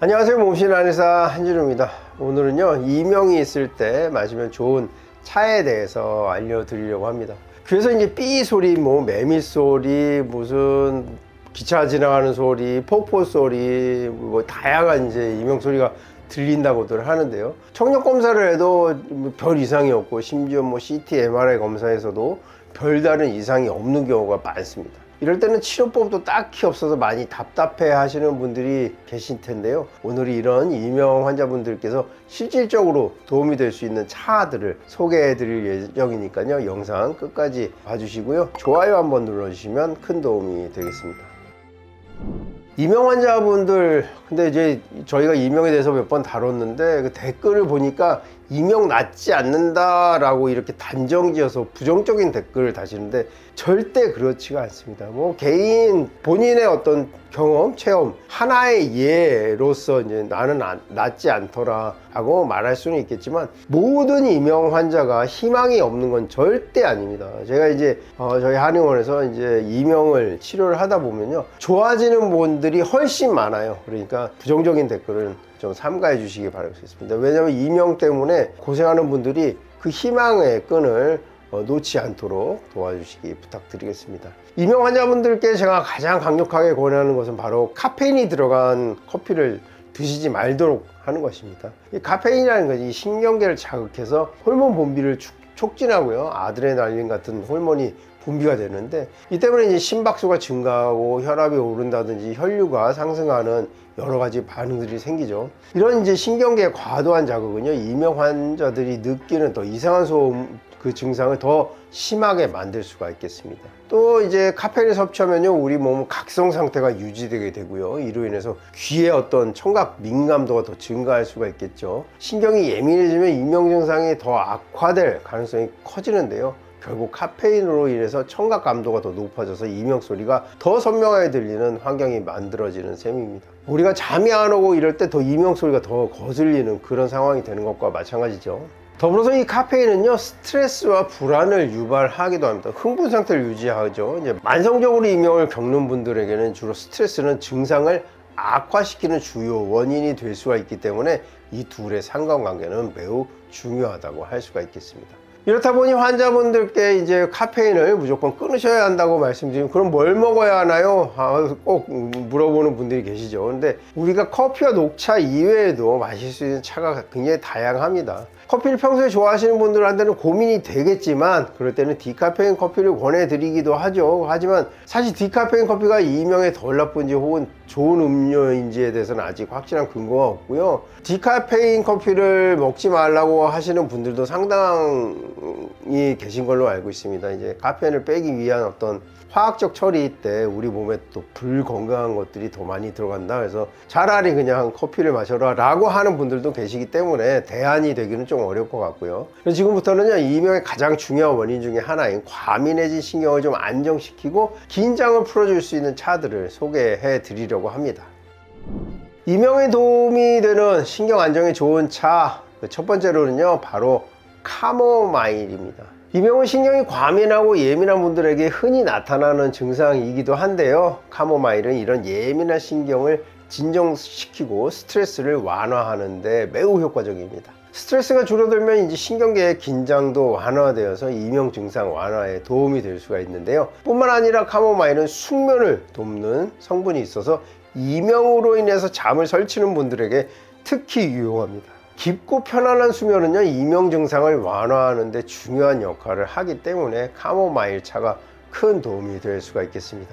안녕하세요. 몸신 한의사 한진우입니다. 오늘은요, 이명이 있을 때 마시면 좋은 차에 대해서 알려드리려고 합니다. 그래서 이제 삐 소리, 매미 소리, 무슨 기차 지나가는 소리, 폭포 소리, 다양한 이제 이명 소리가 들린다고들 하는데요. 청력 검사를 해도 별 이상이 없고, 심지어 CT, MRI 검사에서도 별다른 이상이 없는 경우가 많습니다. 이럴 때는 치료법도 딱히 없어서 많이 답답해 하시는 분들이 계실 텐데요. 오늘 이런 이명 환자분들께서 실질적으로 도움이 될 수 있는 차들을 소개해 드릴 예정이니까요. 영상 끝까지 봐주시고요. 좋아요 한번 눌러주시면 큰 도움이 되겠습니다. 이명 환자분들, 근데 이제 저희가 이명에 대해서 몇 번 다뤘는데 그 댓글을 보니까 이명 낫지 않는다 라고 이렇게 단정지어서 부정적인 댓글을 다시는데 절대 그렇지가 않습니다. 개인 본인의 어떤 경험, 체험 하나의 예로서 이제 나는 낫지 않더라 라고 말할 수는 있겠지만 모든 이명 환자가 희망이 없는 건 절대 아닙니다. 제가 이제 저희 한의원에서 이제 이명을 치료를 하다 보면요, 좋아지는 분들이 훨씬 많아요. 그러니까 부정적인 댓글은 좀 삼가해 주시기 바라겠습니다. 왜냐하면 이명 때문에 고생하는 분들이 그 희망의 끈을 놓지 않도록 도와주시기 부탁드리겠습니다. 이명 환자분들께 제가 가장 강력하게 권하는 것은 바로 카페인이 들어간 커피를 드시지 말도록 하는 것입니다. 이 카페인이라는 것이 신경계를 자극해서 호르몬 분비를 촉진하고요, 아드레날린 같은 호르몬이 분비가 되는데 이 때문에 이제 심박수가 증가하고 혈압이 오른다든지 혈류가 상승하는 여러 가지 반응들이 생기죠. 이런 이제 신경계의 과도한 자극은요, 이명 환자들이 느끼는 더 이상한 소음 그 증상을 더 심하게 만들 수가 있겠습니다. 또 이제 카페인을 섭취하면요, 우리 몸은 각성 상태가 유지되게 되고요, 이로 인해서 귀의 어떤 청각 민감도가 더 증가할 수가 있겠죠. 신경이 예민해지면 이명 증상이 더 악화될 가능성이 커지는데요, 결국 카페인으로 인해서 청각 감도가 더 높아져서 이명 소리가 더 선명하게 들리는 환경이 만들어지는 셈입니다. 우리가 잠이 안 오고 이럴 때 더 이명 소리가 더 거슬리는 그런 상황이 되는 것과 마찬가지죠. 더불어서 이 카페인은요, 스트레스와 불안을 유발하기도 합니다. 흥분 상태를 유지하죠. 이제 만성적으로 이명을 겪는 분들에게는 주로 스트레스는 증상을 악화시키는 주요 원인이 될 수가 있기 때문에 이 둘의 상관관계는 매우 중요하다고 할 수가 있겠습니다. 이렇다 보니 환자분들께 이제 카페인을 무조건 끊으셔야 한다고 말씀드리면, 그럼 뭘 먹어야 하나요? 꼭 물어보는 분들이 계시죠. 근데 우리가 커피와 녹차 이외에도 마실 수 있는 차가 굉장히 다양합니다. 커피를 평소에 좋아하시는 분들한테는 고민이 되겠지만 그럴 때는 디카페인 커피를 권해드리기도 하죠. 하지만 사실 디카페인 커피가 이명에 덜 나쁜지 혹은 좋은 음료인지에 대해서는 아직 확실한 근거가 없고요. 디카페인 커피를 먹지 말라고 하시는 분들도 상당히 계신 걸로 알고 있습니다. 이제 카페인을 빼기 위한 어떤 화학적 처리 때 우리 몸에 또 불건강한 것들이 더 많이 들어간다, 그래서 차라리 그냥 커피를 마셔라 라고 하는 분들도 계시기 때문에 대안이 되기는 좀 어려울 것 같고요. 그래서 지금부터는요, 이명의 가장 중요한 원인 중에 하나인 과민해진 신경을 좀 안정시키고 긴장을 풀어줄 수 있는 차들을 소개해 드리려고 합니다. 이명에 도움이 되는 신경 안정에 좋은 차, 첫 번째로는요, 바로 카모마일입니다. 이명은 신경이 과민하고 예민한 분들에게 흔히 나타나는 증상이기도 한데요, 카모마일은 이런 예민한 신경을 진정시키고 스트레스를 완화하는 데 매우 효과적입니다. 스트레스가 줄어들면 이제 신경계의 긴장도 완화되어서 이명 증상 완화에 도움이 될 수가 있는데요, 뿐만 아니라 카모마일은 숙면을 돕는 성분이 있어서 이명으로 인해서 잠을 설치는 분들에게 특히 유용합니다. 깊고 편안한 수면은요, 이명 증상을 완화하는 데 중요한 역할을 하기 때문에 카모마일 차가 큰 도움이 될 수가 있겠습니다.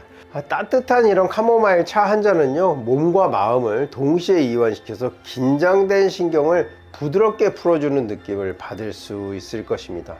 따뜻한 이런 카모마일 차 한 잔은요, 몸과 마음을 동시에 이완시켜서 긴장된 신경을 부드럽게 풀어주는 느낌을 받을 수 있을 것입니다.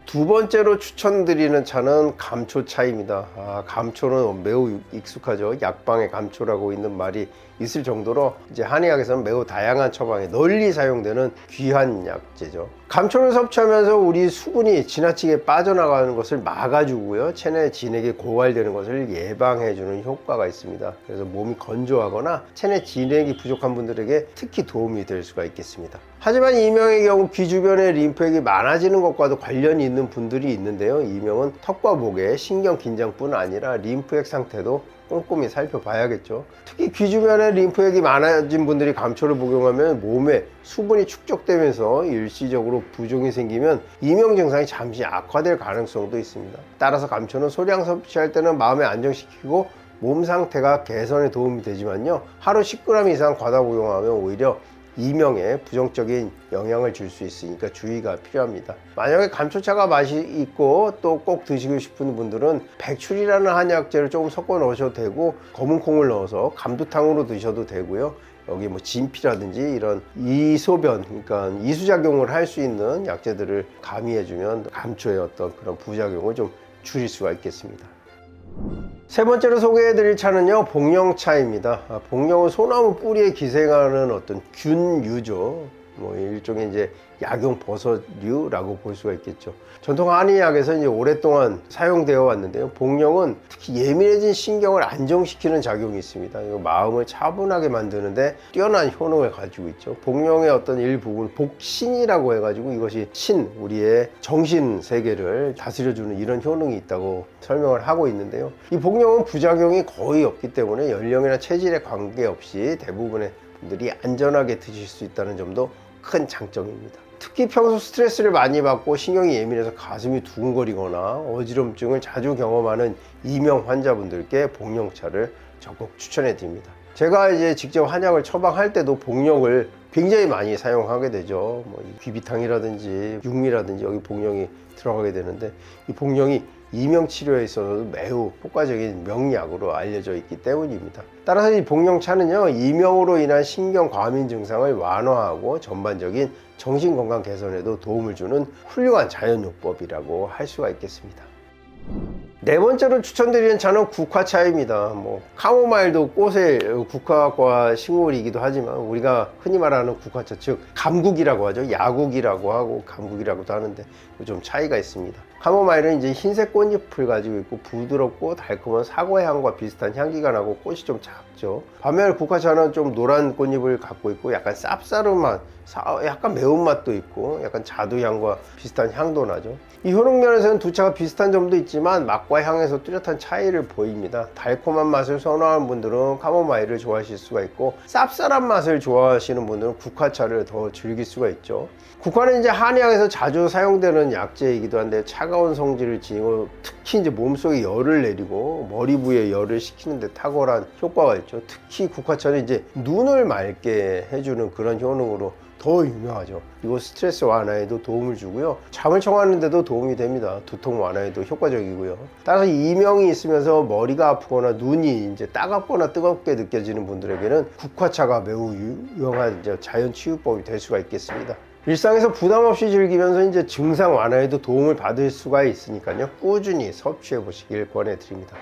두 번째로 추천드리는 차는 감초차입니다. 감초는 매우 익숙하죠. 약방에 감초라고 있는 말이 있을 정도로 이제 한의학에서는 매우 다양한 처방에 널리 사용되는 귀한 약재죠. 감초를 섭취하면서 우리 수분이 지나치게 빠져나가는 것을 막아주고요, 체내 진액이 고갈되는 것을 예방해주는 효과가 있습니다. 그래서 몸이 건조하거나 체내 진액이 부족한 분들에게 특히 도움이 될 수가 있겠습니다. 하지만 이명의 경우 귀 주변에 림프액이 많아지는 것과도 관련이 있는 분들이 있는데요, 이명은 턱과 목의 신경 긴장뿐 아니라 림프액 상태도 꼼꼼히 살펴봐야겠죠. 특히 귀 주변에 림프액이 많아진 분들이 감초를 복용하면 몸에 수분이 축적되면서 일시적으로 부종이 생기면 이명 증상이 잠시 악화될 가능성도 있습니다. 따라서 감초는 소량 섭취할 때는 마음을 안정시키고 몸 상태가 개선에 도움이 되지만요, 하루 10g 이상 과다 복용하면 오히려 이명에 부정적인 영향을 줄 수 있으니까 주의가 필요합니다. 만약에 감초차가 맛이 있고 또 꼭 드시고 싶은 분들은 백출이라는 한약재를 조금 섞어 넣으셔도 되고, 검은 콩을 넣어서 감두탕으로 드셔도 되고요. 여기 뭐 진피라든지 이런 이소변, 그러니까 이수작용을 할 수 있는 약재들을 가미해주면 감초의 어떤 그런 부작용을 좀 줄일 수가 있겠습니다. 세 번째로 소개해드릴 차는요, 복령차입니다. 복령은 소나무 뿌리에 기생하는 어떤 균류죠. 뭐 일종의 이제 약용 버섯류라고 볼 수가 있겠죠. 전통 한의학에서 이제 오랫동안 사용되어 왔는데요, 복령은 특히 예민해진 신경을 안정시키는 작용이 있습니다. 마음을 차분하게 만드는데 뛰어난 효능을 가지고 있죠. 복령의 어떤 일부분, 복신이라고 해가지고 이것이 우리의 정신 세계를 다스려주는 이런 효능이 있다고 설명을 하고 있는데요, 이 복령은 부작용이 거의 없기 때문에 연령이나 체질에 관계없이 대부분의 분들이 안전하게 드실 수 있다는 점도 큰 장점입니다. 특히 평소 스트레스를 많이 받고 신경이 예민해서 가슴이 두근거리거나 어지럼증을 자주 경험하는 이명 환자분들께 복령차를 적극 추천해 드립니다. 제가 이제 직접 한약을 처방할 때도 복령을 굉장히 많이 사용하게 되죠. 뭐 귀비탕이라든지 육미라든지 여기 복령이 들어가게 되는데, 이 복령이 이명 치료에 있어서도 매우 효과적인 명약으로 알려져 있기 때문입니다. 따라서 이 복령차는요, 이명으로 인한 신경 과민 증상을 완화하고 전반적인 정신건강 개선에도 도움을 주는 훌륭한 자연요법이라고 할 수가 있겠습니다. 네 번째로 추천드리는 차는 국화차입니다. 뭐 카모마일도 꽃의 국화과 식물이기도 하지만 우리가 흔히 말하는 국화차, 즉 감국이라고 하죠. 야국이라고 하고 감국이라고도 하는데 좀 차이가 있습니다. 카모마일은 이제 흰색 꽃잎을 가지고 있고 부드럽고 달콤한 사과의 향과 비슷한 향기가 나고 꽃이 좀 작죠. 반면 국화차는 좀 노란 꽃잎을 갖고 있고 약간 쌉싸름한, 약간 매운맛도 있고 약간 자두향과 비슷한 향도 나죠. 이 효능면에서는 두 차가 비슷한 점도 있지만 맛과 향에서 뚜렷한 차이를 보입니다. 달콤한 맛을 선호하는 분들은 카모마일을 좋아하실 수가 있고, 쌉쌀한 맛을 좋아하시는 분들은 국화차를 더 즐길 수가 있죠. 국화는 이제 한의학에서 자주 사용되는 약재이기도 한데 차가운 성질을 지니고 특히 이제 몸속에 열을 내리고 머리 부위에 열을 식히는 데 탁월한 효과가 있죠. 특히 국화차는 이제 눈을 맑게 해주는 그런 효능으로 더 유명하죠. 이거 스트레스 완화에도 도움을 주고요, 잠을 청하는 데도 도움이 됩니다. 두통 완화에도 효과적이고요. 따라서 이명이 있으면서 머리가 아프거나 눈이 이제 따갑거나 뜨겁게 느껴지는 분들에게는 국화차가 매우 유용한 자연 치유법이 될 수가 있겠습니다. 일상에서 부담 없이 즐기면서 이제 증상 완화에도 도움을 받을 수가 있으니까요, 꾸준히 섭취해 보시길 권해드립니다.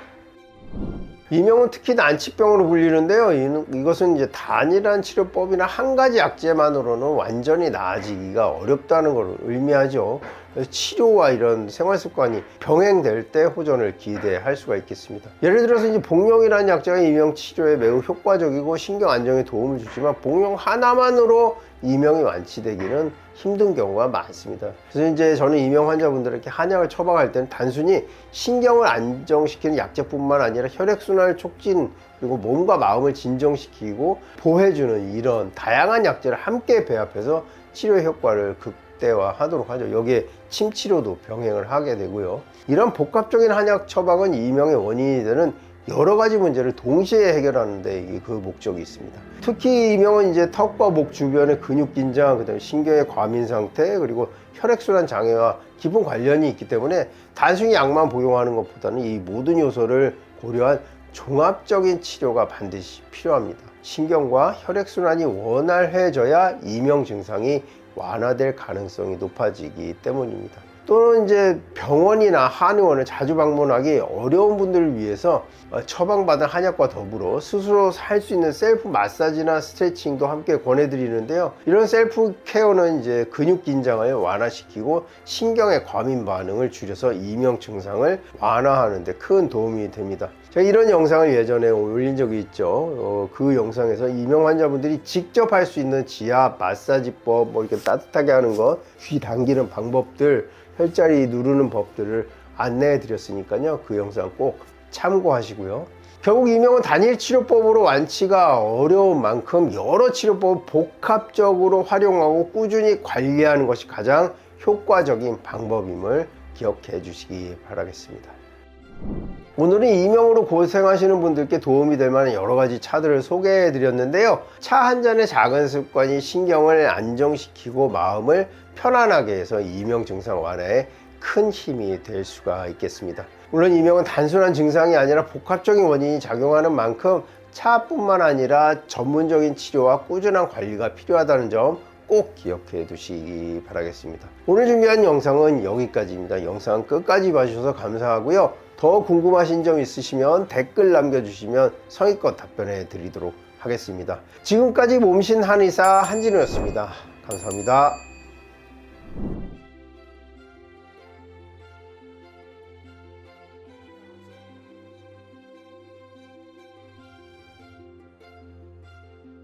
이명은 특히 난치병으로 불리는데요, 이것은 이제 단일한 치료법이나 한 가지 약재만으로는 완전히 나아지기가 어렵다는 걸 의미하죠. 치료와 이런 생활 습관이 병행될 때 호전을 기대할 수가 있겠습니다. 예를 들어서 이제 복령이라는 약재가 이명 치료에 매우 효과적이고 신경 안정에 도움을 주지만 복령 하나만으로 이명이 완치되기는 힘든 경우가 많습니다. 그래서 이제 저는 이명 환자분들에게 한약을 처방할 때는 단순히 신경을 안정시키는 약재뿐만 아니라 혈액순환을 촉진, 그리고 몸과 마음을 진정시키고 보해주는 이런 다양한 약재를 함께 배합해서 치료 효과를 극대화하도록 하죠. 여기에 침치료도 병행을 하게 되고요. 이런 복합적인 한약 처방은 이명의 원인이 되는 여러 가지 문제를 동시에 해결하는 데 그 목적이 있습니다. 특히 이명은 이제 턱과 목 주변의 근육 긴장, 그다음에 신경의 과민 상태, 그리고 혈액순환 장애와 깊은 관련이 있기 때문에 단순히 약만 복용하는 것보다는 이 모든 요소를 고려한 종합적인 치료가 반드시 필요합니다. 신경과 혈액순환이 원활해져야 이명 증상이 완화될 가능성이 높아지기 때문입니다. 또는 이제 병원이나 한의원을 자주 방문하기 어려운 분들을 위해서 처방받은 한약과 더불어 스스로 할 수 있는 셀프 마사지나 스트레칭도 함께 권해드리는데요, 이런 셀프 케어는 이제 근육 긴장을 완화시키고 신경의 과민 반응을 줄여서 이명 증상을 완화하는 데 큰 도움이 됩니다. 제가 이런 영상을 예전에 올린 적이 있죠. 그 영상에서 이명 환자분들이 직접 할 수 있는 지압, 마사지법, 뭐 이렇게 따뜻하게 하는 것, 귀 당기는 방법들, 혈자리 누르는 법들을 안내해 드렸으니까요, 그 영상 꼭 참고하시고요. 결국 이명은 단일 치료법으로 완치가 어려운 만큼 여러 치료법을 복합적으로 활용하고 꾸준히 관리하는 것이 가장 효과적인 방법임을 기억해 주시기 바라겠습니다. 오늘은 이명으로 고생하시는 분들께 도움이 될 만한 여러 가지 차들을 소개해 드렸는데요. 차 한 잔의 작은 습관이 신경을 안정시키고 마음을 편안하게 해서 이명 증상 완화에 큰 힘이 될 수가 있겠습니다. 물론 이명은 단순한 증상이 아니라 복합적인 원인이 작용하는 만큼 차뿐만 아니라 전문적인 치료와 꾸준한 관리가 필요하다는 점 꼭 기억해 두시기 바라겠습니다. 오늘 준비한 영상은 여기까지입니다. 영상 끝까지 봐주셔서 감사하고요. 더 궁금하신 점 있으시면 댓글 남겨주시면 성의껏 답변해 드리도록 하겠습니다. 지금까지 몸신 한의사 한진우였습니다. 감사합니다.